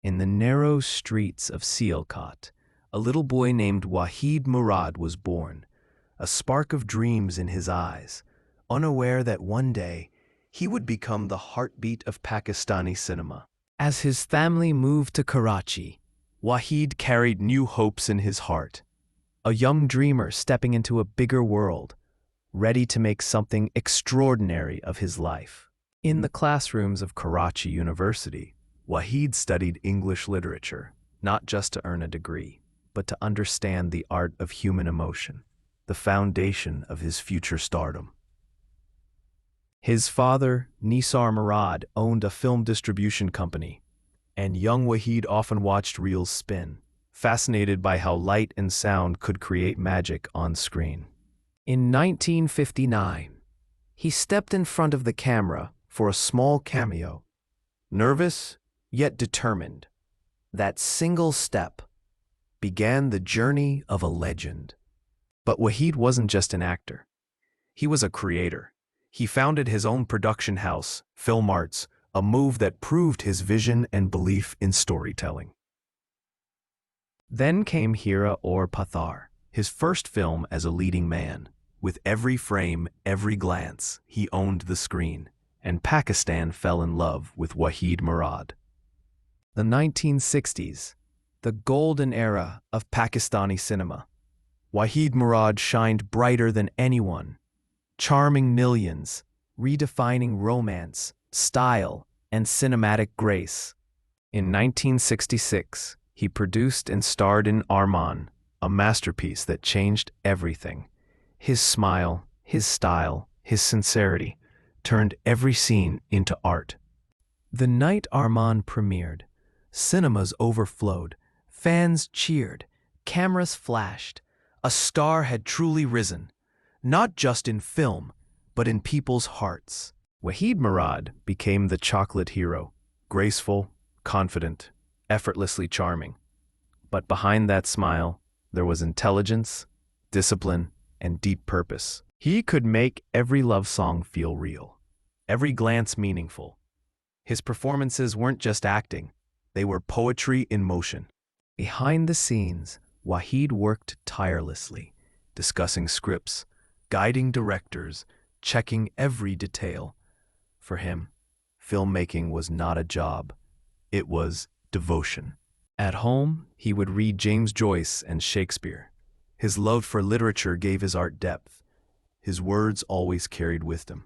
In the narrow streets of Sialkot, a little boy named Waheed Murad was born, a spark of dreams in his eyes, unaware that one day he would become the heartbeat of Pakistani cinema. As his family moved to Karachi, Waheed carried new hopes in his heart, a young dreamer stepping into a bigger world, ready to make something extraordinary of his life. In the classrooms of Karachi University, Waheed studied English literature, not just to earn a degree, but to understand the art of human emotion, the foundation of his future stardom. His father, Nisar Murad, owned a film distribution company, and young Waheed often watched reels spin, fascinated by how light and sound could create magic on screen. In 1959, he stepped in front of the camera for a small cameo. Nervous, yet determined, that single step began the journey of a legend. But Waheed wasn't just an actor. He was a creator. He founded his own production house, Film Arts, a move that proved his vision and belief in storytelling. Then came Hira Aur Pathar, his first film as a leading man. With every frame, every glance, he owned the screen, and Pakistan fell in love with Waheed Murad. The 1960s, the golden era of Pakistani cinema. Waheed Murad shined brighter than anyone, charming millions, redefining romance, style, and cinematic grace. In 1966, he produced and starred in Arman, a masterpiece that changed everything. His smile, his style, his sincerity turned every scene into art. The night Arman premiered, cinemas overflowed, fans cheered, cameras flashed. A star had truly risen, not just in film, but in people's hearts. Waheed Murad became the chocolate hero, graceful, confident, effortlessly charming. But behind that smile, there was intelligence, discipline, and deep purpose. He could make every love song feel real, every glance meaningful. His performances weren't just acting, they were poetry in motion. Behind the scenes, Waheed worked tirelessly, discussing scripts, guiding directors, checking every detail. For him, filmmaking was not a job, it was devotion. At home, he would read James Joyce and Shakespeare. His love for literature gave his art depth. His words always carried wisdom.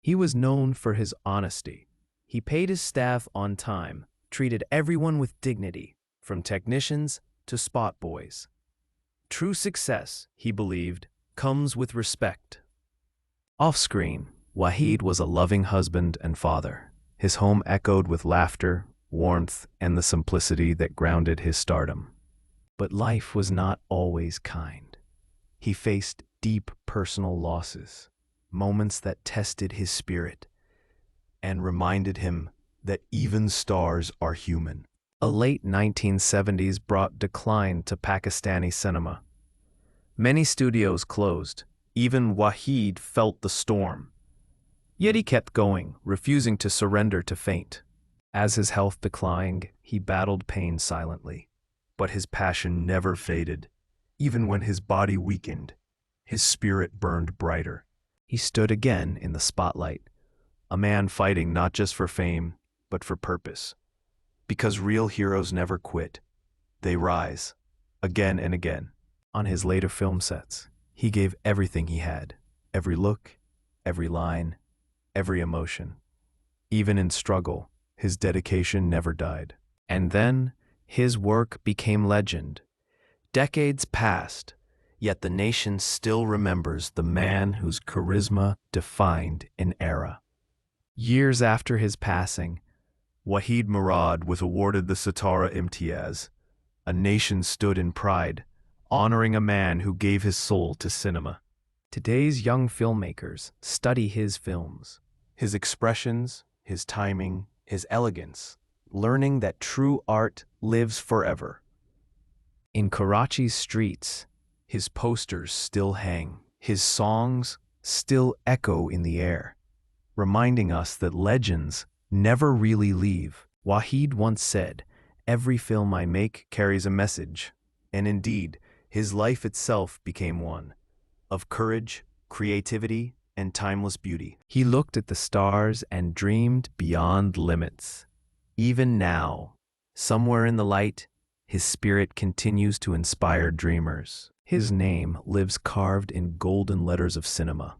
He was known for his honesty. He paid his staff on time, treated everyone with dignity, from technicians to spot boys. True success, he believed, comes with respect. Off-screen, Waheed was a loving husband and father. His home echoed with laughter, warmth, and the simplicity that grounded his stardom. But life was not always kind. He faced deep personal losses, moments that tested his spirit and reminded him that even stars are human. A late 1970s brought decline to Pakistani cinema. Many studios closed. Even Waheed felt the storm. Yet he kept going, refusing to surrender to fate. As his health declined, he battled pain silently. But his passion never faded. Even when his body weakened, his spirit burned brighter. He stood again in the spotlight, a man fighting not just for fame, but for purpose. Because real heroes never quit. They rise, again and again. On his later film sets, he gave everything he had, every look, every line, every emotion. Even in struggle, his dedication never died. And then, his work became legend. Decades passed, yet the nation still remembers the man whose charisma defined an era. Years after his passing, Waheed Murad was awarded the Sitara Imtiaz. A nation stood in pride, honoring a man who gave his soul to cinema. Today's young filmmakers study his films, his expressions, his timing, his elegance, learning that true art lives forever. In Karachi's streets, his posters still hang, his songs still echo in the air, reminding us that legends never really leave. Waheed once said, Every film I make carries a message, and indeed, his life itself became one of courage, creativity, and timeless beauty. He looked at the stars and dreamed beyond limits. Even now, somewhere in the light, his spirit continues to inspire dreamers. His name lives carved in golden letters of cinema.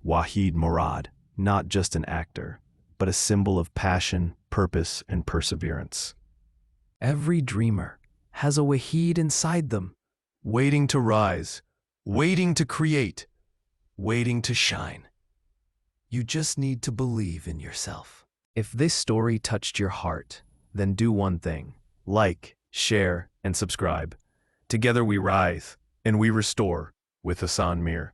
Waheed Murad, not just an actor, but a symbol of passion, purpose, and perseverance. Every dreamer has a Waheed inside them, waiting to rise, waiting to create, waiting to shine. You just need to believe in yourself. If this story touched your heart, then do one thing: like, share, and subscribe. Together we rise and we restore with Hassan Mir.